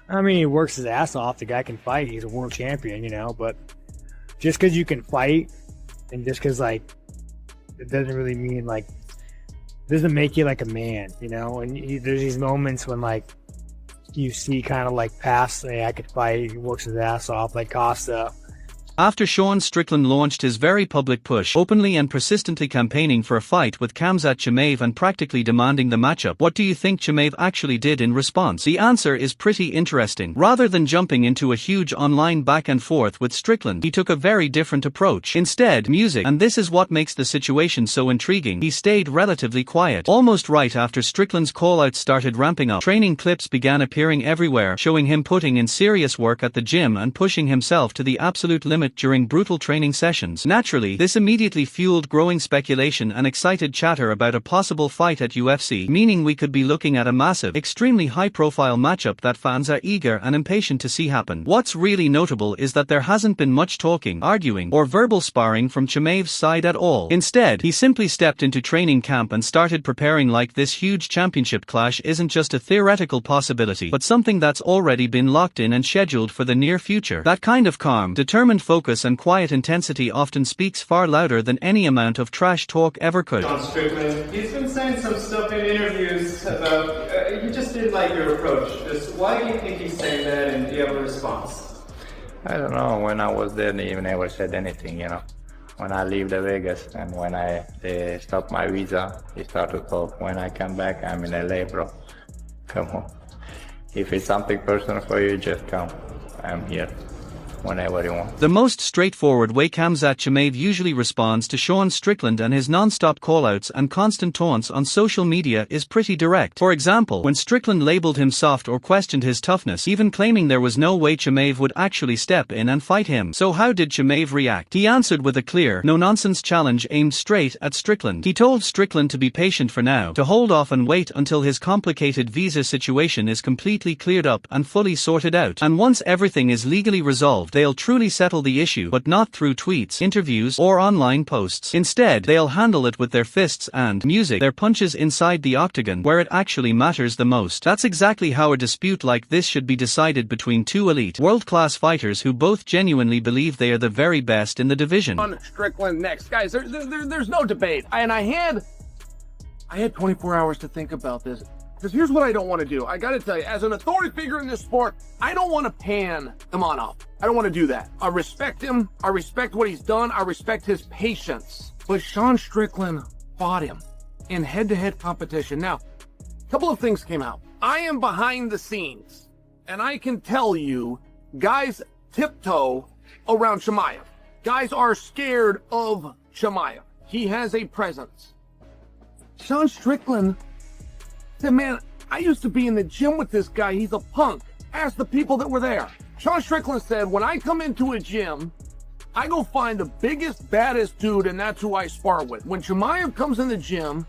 I mean, he works his ass off. The guy can fight. He's a world champion, but just because you can fight and just because, like, it doesn't really mean, like, doesn't make you like a man, And there's these moments when, like, you see kind of like past, hey, I could fight. He works his ass off, like Costa. After Sean Strickland launched his very public push, openly and persistently campaigning for a fight with Khamzat Chimaev and practically demanding the matchup, what do you think Chimaev actually did in response? The answer is pretty interesting. Rather than jumping into a huge online back and forth with Strickland, he took a very different approach. Instead, music, and this is what makes the situation so intriguing, he stayed relatively quiet. Almost right after Strickland's callouts started ramping up, training clips began appearing everywhere, showing him putting in serious work at the gym and pushing himself to the absolute limit during brutal training sessions. Naturally, this immediately fueled growing speculation and excited chatter about a possible fight at UFC, meaning we could be looking at a massive, extremely high-profile matchup that fans are eager and impatient to see happen. What's really notable is that there hasn't been much talking, arguing, or verbal sparring from Chimaev's side at all. Instead, he simply stepped into training camp and started preparing like this huge championship clash isn't just a theoretical possibility, but something that's already been locked in and scheduled for the near future. That kind of calm, determined focus and quiet intensity often speaks far louder than any amount of trash talk ever could. Sean Strickland, he's been saying some stuff in interviews about, he just didn't like your approach. Just why do you think he's saying that, and do you have a response? I don't know, when I was there, they never said anything, When I leave the Vegas and when they stopped my visa, he started to talk. When I come back, I'm in LA, bro. Come on. If it's something personal for you, just come. I'm here whenever you want. The most straightforward way Khamzat Chimaev usually responds to Sean Strickland and his non-stop callouts and constant taunts on social media is pretty direct. For example, when Strickland labeled him soft or questioned his toughness, even claiming there was no way Chimaev would actually step in and fight him. So how did Chimaev react? He answered with a clear, no-nonsense challenge aimed straight at Strickland. He told Strickland to be patient for now, to hold off and wait until his complicated visa situation is completely cleared up and fully sorted out. And once everything is legally resolved, they'll truly settle the issue, but not through tweets, interviews, or online posts. Instead, they'll handle it with their fists and music, their punches inside the octagon, where it actually matters the most. That's exactly how a dispute like this should be decided between two elite, world-class fighters who both genuinely believe they are the very best in the division. On Strickland next. Guys, there's no debate. And I had 24 hours to think about this. Because here's what I don't want to do. I got to tell you, as an authority figure in this sport, I don't want to pan Imanov. I don't want to do that. I respect him. I respect what he's done. I respect his patience. But Sean Strickland fought him in head-to-head competition. Now, a couple of things came out. I am behind the scenes, and I can tell you, guys tiptoe around Chimaev. Guys are scared of Chimaev. He has a presence. Sean Strickland said, man, I used to be in the gym with this guy. He's a punk. Ask the people that were there. Sean Strickland said, when I come into a gym, I go find the biggest, baddest dude, and that's who I spar with. When Chimaev comes in the gym,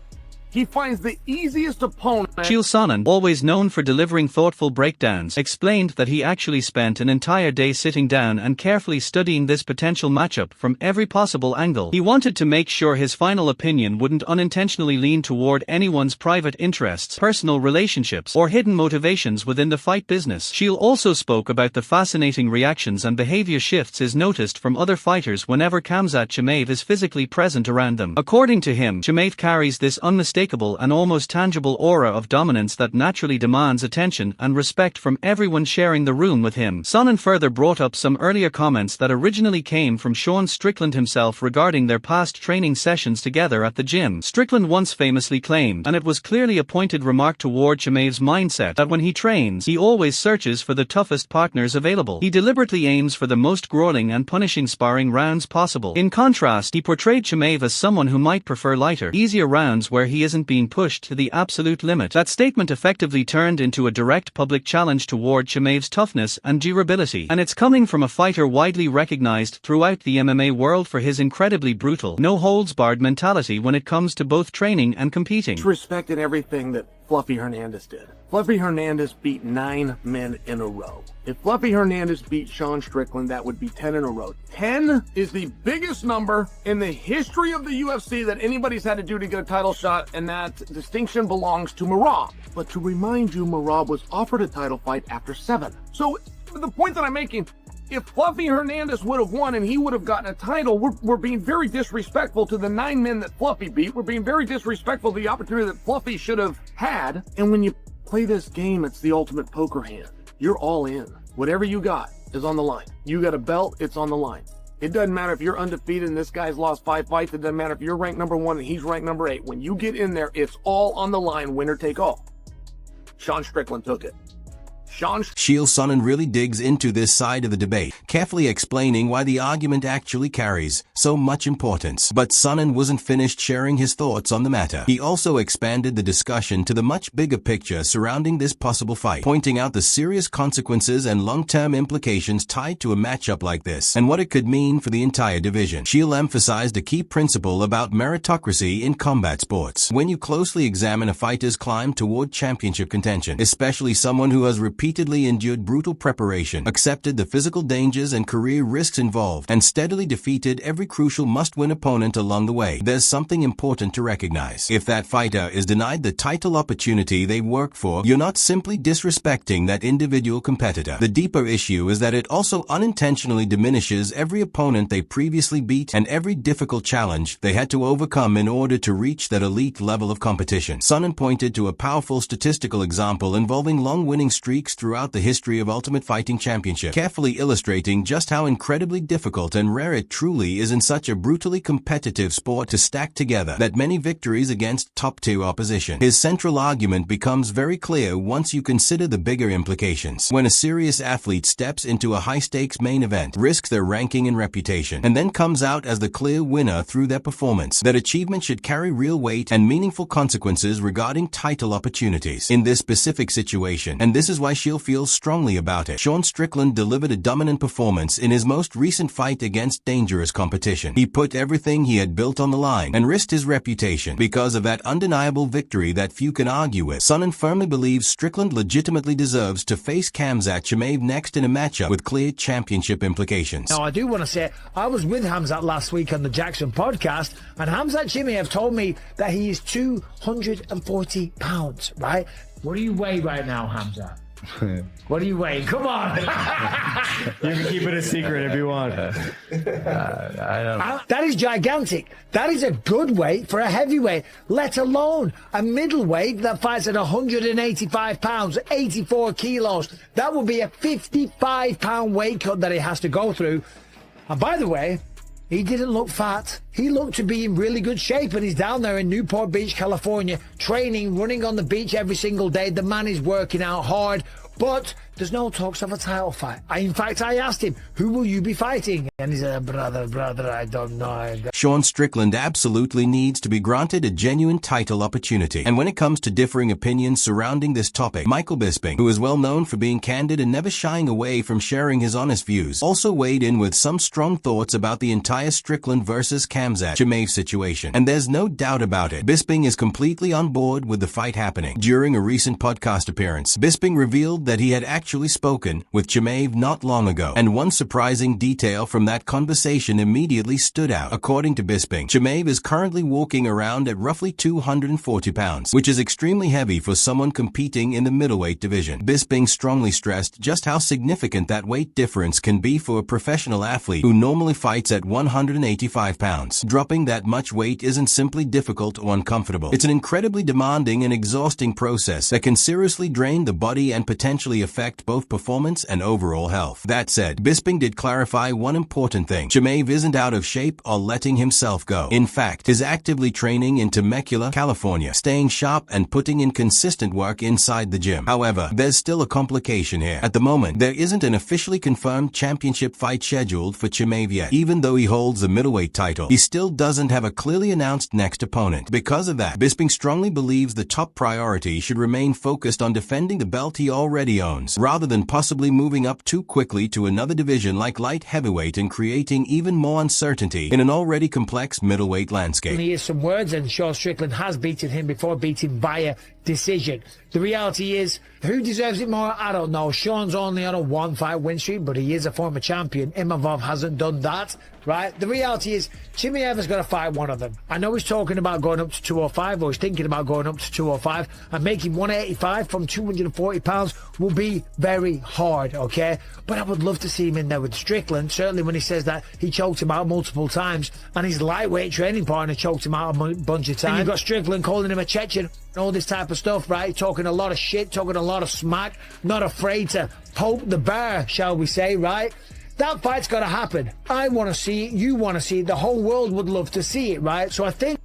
he finds the easiest opponent. Chael Sonnen, always known for delivering thoughtful breakdowns, explained that he actually spent an entire day sitting down and carefully studying this potential matchup from every possible angle. He wanted to make sure his final opinion wouldn't unintentionally lean toward anyone's private interests, personal relationships, or hidden motivations within the fight business. Chael also spoke about the fascinating reactions and behavior shifts is noticed from other fighters whenever Khamzat Chimaev is physically present around them. According to him, Chimaev carries this unmistakable and almost tangible aura of dominance that naturally demands attention and respect from everyone sharing the room with him. Sonnen further brought up some earlier comments that originally came from Sean Strickland himself regarding their past training sessions together at the gym. Strickland once famously claimed, and it was clearly a pointed remark toward Chimaev's mindset, that when he trains, he always searches for the toughest partners available. He deliberately aims for the most grueling and punishing sparring rounds possible. In contrast, he portrayed Chimaev as someone who might prefer lighter, easier rounds where he isn't being pushed to the absolute limit. That statement effectively turned into a direct public challenge toward Chimaev's toughness and durability, and it's coming from a fighter widely recognized throughout the MMA world for his incredibly brutal, no-holds-barred mentality when it comes to both training and competing. Respect in everything that Fluffy Hernandez did. Fluffy Hernandez beat 9 men in a row. If Fluffy Hernandez beat Sean Strickland, that would be 10 in a row. 10 is the biggest number in the history of the UFC that anybody's had to do to get a title shot, and that distinction belongs to Merab. But to remind you, Merab was offered a title fight after 7. So the point that I'm making, if Fluffy Hernandez would have won and he would have gotten a title, we're being very disrespectful to the 9 men that Fluffy beat. We're being very disrespectful to the opportunity that Fluffy should have had. And when you play this game, it's the ultimate poker hand. You're all in. Whatever you got is on the line. You got a belt, it's on the line. It doesn't matter if you're undefeated and this guy's lost 5 fights. It doesn't matter if you're ranked number 1 and he's ranked number 8. When you get in there, it's all on the line, winner take all. Sean Strickland took it. Chael Sonnen really digs into this side of the debate, carefully explaining why the argument actually carries so much importance. But Sonnen wasn't finished sharing his thoughts on the matter. He also expanded the discussion to the much bigger picture surrounding this possible fight, pointing out the serious consequences and long-term implications tied to a matchup like this, and what it could mean for the entire division. Chael emphasized a key principle about meritocracy in combat sports. When you closely examine a fighter's climb toward championship contention, especially someone who has repeatedly endured brutal preparation, accepted the physical dangers and career risks involved, and steadily defeated every crucial must-win opponent along the way, there's something important to recognize. If that fighter is denied the title opportunity they worked for, you're not simply disrespecting that individual competitor. The deeper issue is that it also unintentionally diminishes every opponent they previously beat and every difficult challenge they had to overcome in order to reach that elite level of competition. Sonnen pointed to a powerful statistical example involving long winning streaks throughout the history of Ultimate Fighting Championship, carefully illustrating just how incredibly difficult and rare it truly is in such a brutally competitive sport to stack together that many victories against top-tier opposition. His central argument becomes very clear once you consider the bigger implications. When a serious athlete steps into a high-stakes main event, risks their ranking and reputation, and then comes out as the clear winner through their performance, that achievement should carry real weight and meaningful consequences regarding title opportunities. In this specific situation, and this is why Chael feels strongly about it, Sean Strickland delivered a dominant performance in his most recent fight against dangerous competition. He put everything he had built on the line and risked his reputation because of that undeniable victory that few can argue with. Sonnen firmly believes Strickland legitimately deserves to face Khamzat Chimaev next in a matchup with clear championship implications. Now, I do want to say, I was with Khamzat last week on the Jackson podcast, and Khamzat Chimaev told me that he is 240 pounds, right? What do you weigh right now, Khamzat? What do you weigh? Come on. You can keep it a secret if you want. I don't know. That is gigantic. That is a good weight for a heavyweight, let alone a middleweight that fights at 185 pounds, 84 kilos. That would be a 55-pound weight cut that he has to go through. And by the way, he didn't look fat. He looked to be in really good shape, and he's down there in Newport Beach, California, training, running on the beach every single day. The man is working out hard, but there's no talks of a title fight. In fact, I asked him, who will you be fighting? And he said, brother, I don't know. Sean Strickland absolutely needs to be granted a genuine title opportunity. And when it comes to differing opinions surrounding this topic, Michael Bisping, who is well known for being candid and never shying away from sharing his honest views, also weighed in with some strong thoughts about the entire Strickland versus Khamzat Chimaev situation. And there's no doubt about it, Bisping is completely on board with the fight happening. During a recent podcast appearance, Bisping revealed that he had actually spoken with Chimaev not long ago, and one surprising detail from that conversation immediately stood out. According to Bisping, Chimaev is currently walking around at roughly 240 pounds, which is extremely heavy for someone competing in the middleweight division. Bisping strongly stressed just how significant that weight difference can be for a professional athlete who normally fights at 185 pounds. Dropping that much weight isn't simply difficult or uncomfortable. It's an incredibly demanding and exhausting process that can seriously drain the body and potentially affect both performance and overall health. That said, Bisping did clarify one important thing. Chimaev isn't out of shape or letting himself go. In fact, is actively training in Temecula, California, staying sharp and putting in consistent work inside the gym. However, there's still a complication here. At the moment, there isn't an officially confirmed championship fight scheduled for Chimaev yet. Even though he holds the middleweight title, he still doesn't have a clearly announced next opponent. Because of that, Bisping strongly believes the top priority should remain focused on defending the belt he already owns, rather than possibly moving up too quickly to another division like light heavyweight and creating even more uncertainty in an already complex middleweight landscape. He has some words, and Sean Strickland has beaten him before, beaten via decision. The reality is, who deserves it more? I don't know. Sean's only on a 1-fight win streak, but he is a former champion. Imavov hasn't done that, right? The reality is, Chimaev has got to fight one of them. I know he's talking about going up to 205, or he's thinking about going up to 205, and making 185 from 240 pounds will be very hard, okay? But I would love to see him in there with Strickland, certainly when he says that he choked him out multiple times, and his lightweight training partner choked him out a bunch of times. And you've got Strickland calling him a Chechen, and all this type of stuff, right? Talking a lot of shit, talking a lot of smack, not afraid to poke the bear, shall we say, right? That fight's got to happen. I want to see it. You want to see it. The whole world would love to see it, right? So I think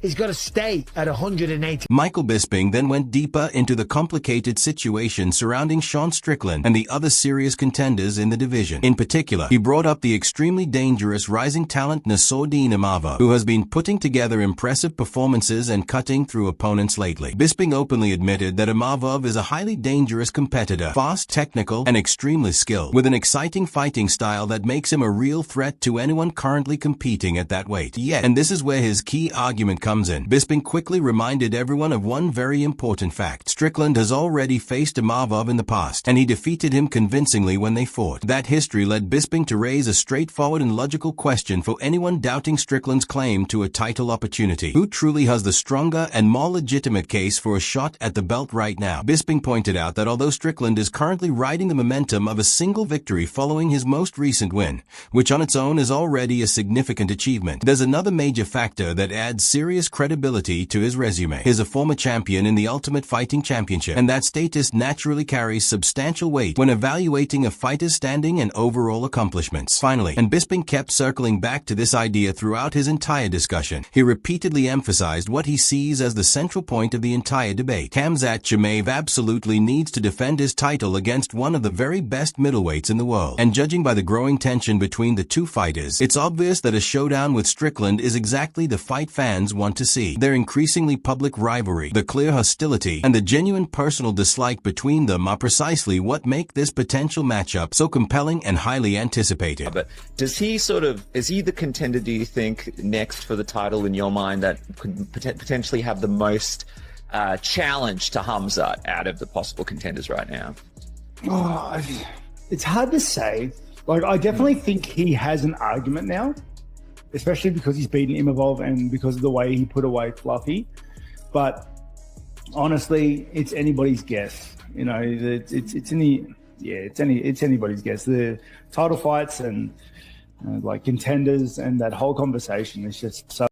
he's got to stay at 180. Michael Bisping then went deeper into the complicated situation surrounding Sean Strickland and the other serious contenders in the division. In particular, he brought up the extremely dangerous rising talent Nassourdine Imavov, who has been putting together impressive performances and cutting through opponents lately. Bisping openly admitted that Imavov is a highly dangerous competitor, fast, technical, and extremely skilled, with an exciting fighting style that makes him a real threat to anyone currently competing at that weight. Yet, and this is where his key argument comes in, Bisping quickly reminded everyone of one very important fact. Strickland has already faced Imavov in the past, and he defeated him convincingly when they fought. That history led Bisping to raise a straightforward and logical question for anyone doubting Strickland's claim to a title opportunity. Who truly has the stronger and more legitimate case for a shot at the belt right now? Bisping pointed out that although Strickland is currently riding the momentum of a single victory following his most recent win, which on its own is already a significant achievement, there's another major factor that adds serious credibility to his resume. He's a former champion in the Ultimate Fighting Championship, and that status naturally carries substantial weight when evaluating a fighter's standing and overall accomplishments. Finally, and Bisping kept circling back to this idea throughout his entire discussion, he repeatedly emphasized what he sees as the central point of the entire debate. Khamzat Chimaev absolutely needs to defend his title against one of the very best middleweights in the world, and judging by the growing tension between the two fighters, it's obvious that a showdown with Strickland is exactly the fight fans want to see. Their increasingly public rivalry, the clear hostility, and the genuine personal dislike between them are precisely what make this potential matchup so compelling and highly anticipated. But is he the contender, do you think, next for the title in your mind that could potentially have the most challenge to Khamzat out of the possible contenders right now? Oh, it's hard to say. Like, I definitely think he has an argument now, especially because he's beaten Imavov and because of the way he put away Fluffy. But honestly, it's anybody's guess. You know, it's anybody's guess. The title fights and like contenders and that whole conversation is just so.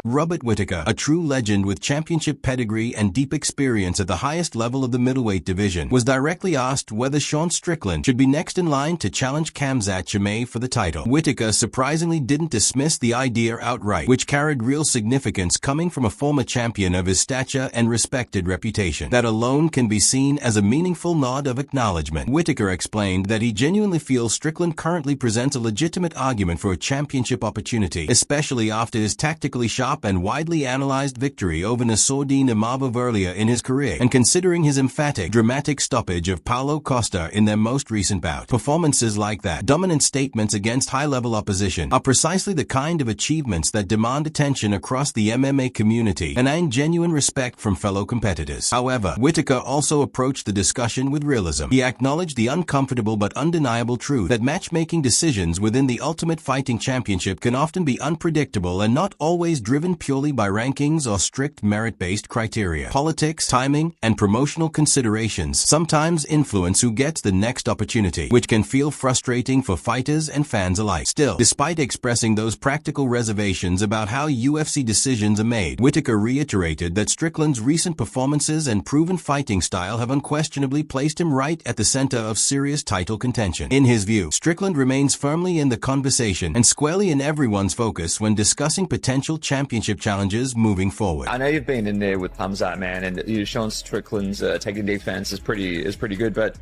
Robert Whittaker, a true legend with championship pedigree and deep experience at the highest level of the middleweight division, was directly asked whether Sean Strickland should be next in line to challenge Khamzat Chimaev for the title. Whittaker surprisingly didn't dismiss the idea outright, which carried real significance coming from a former champion of his stature and respected reputation. That alone can be seen as a meaningful nod of acknowledgement. Whittaker explained that he genuinely feels Strickland currently presents a legitimate argument for a championship opportunity, especially after his tactically sharp and widely analyzed victory over Nassourdine Imavov earlier in his career, and considering his emphatic, dramatic stoppage of Paulo Costa in their most recent bout. Performances like that, dominant statements against high-level opposition, are precisely the kind of achievements that demand attention across the MMA community and earn genuine respect from fellow competitors. However, Whittaker also approached the discussion with realism. He acknowledged the uncomfortable but undeniable truth that matchmaking decisions within the Ultimate Fighting Championship can often be unpredictable and not always driven purely by rankings or strict merit-based criteria. Politics, timing, and promotional considerations sometimes influence who gets the next opportunity, which can feel frustrating for fighters and fans alike. Still, despite expressing those practical reservations about how UFC decisions are made, Whittaker reiterated that Strickland's recent performances and proven fighting style have unquestionably placed him right at the center of serious title contention. In his view, Strickland remains firmly in the conversation and squarely in everyone's focus when discussing potential championship challenges moving forward. I know you've been in there with Khamzat, man, and Sean Strickland's taking defense is pretty good, but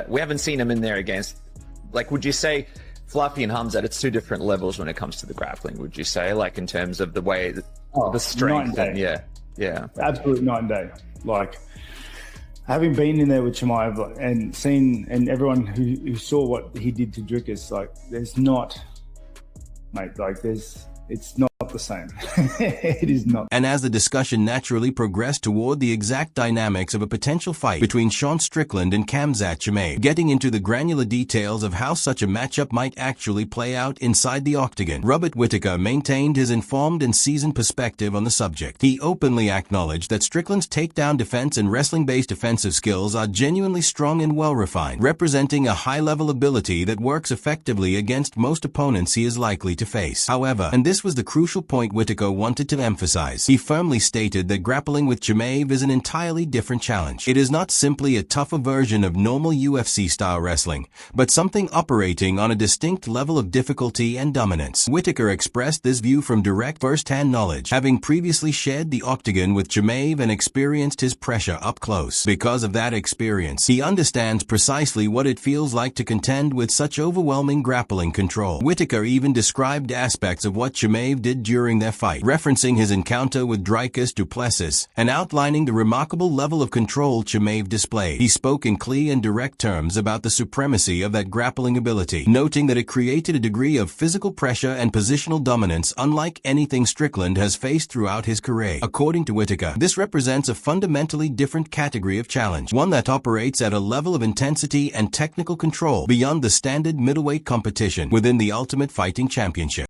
we haven't seen him in there against, like, would you say Fluffy and Khamzat, it's two different levels when it comes to the grappling, would you say, like in terms of the way, the strength, and yeah. Absolute night and day. Like, having been in there with Chimaev and seen, and everyone who saw what he did to Drickus, like, it's not not the same. It is not. And as the discussion naturally progressed toward the exact dynamics of a potential fight between Sean Strickland and Khamzat Chimaev, getting into the granular details of how such a matchup might actually play out inside the octagon, Robert Whittaker maintained his informed and seasoned perspective on the subject. He openly acknowledged that Strickland's takedown defense and wrestling-based defensive skills are genuinely strong and well-refined, representing a high-level ability that works effectively against most opponents he is likely to face. However, and this was the crucial point Whittaker wanted to emphasize, he firmly stated that grappling with Chimaev is an entirely different challenge. It is not simply a tougher version of normal UFC-style wrestling, but something operating on a distinct level of difficulty and dominance. Whittaker expressed this view from direct first-hand knowledge, having previously shared the octagon with Chimaev and experienced his pressure up close. Because of that experience, he understands precisely what it feels like to contend with such overwhelming grappling control. Whittaker even described aspects of what Chimaev did during their fight, referencing his encounter with Dricus du Plessis and outlining the remarkable level of control Chimaev displayed. He spoke in clear and direct terms about the supremacy of that grappling ability, noting that it created a degree of physical pressure and positional dominance unlike anything Strickland has faced throughout his career. According to Whittaker, this represents a fundamentally different category of challenge, one that operates at a level of intensity and technical control beyond the standard middleweight competition within the Ultimate Fighting Championship.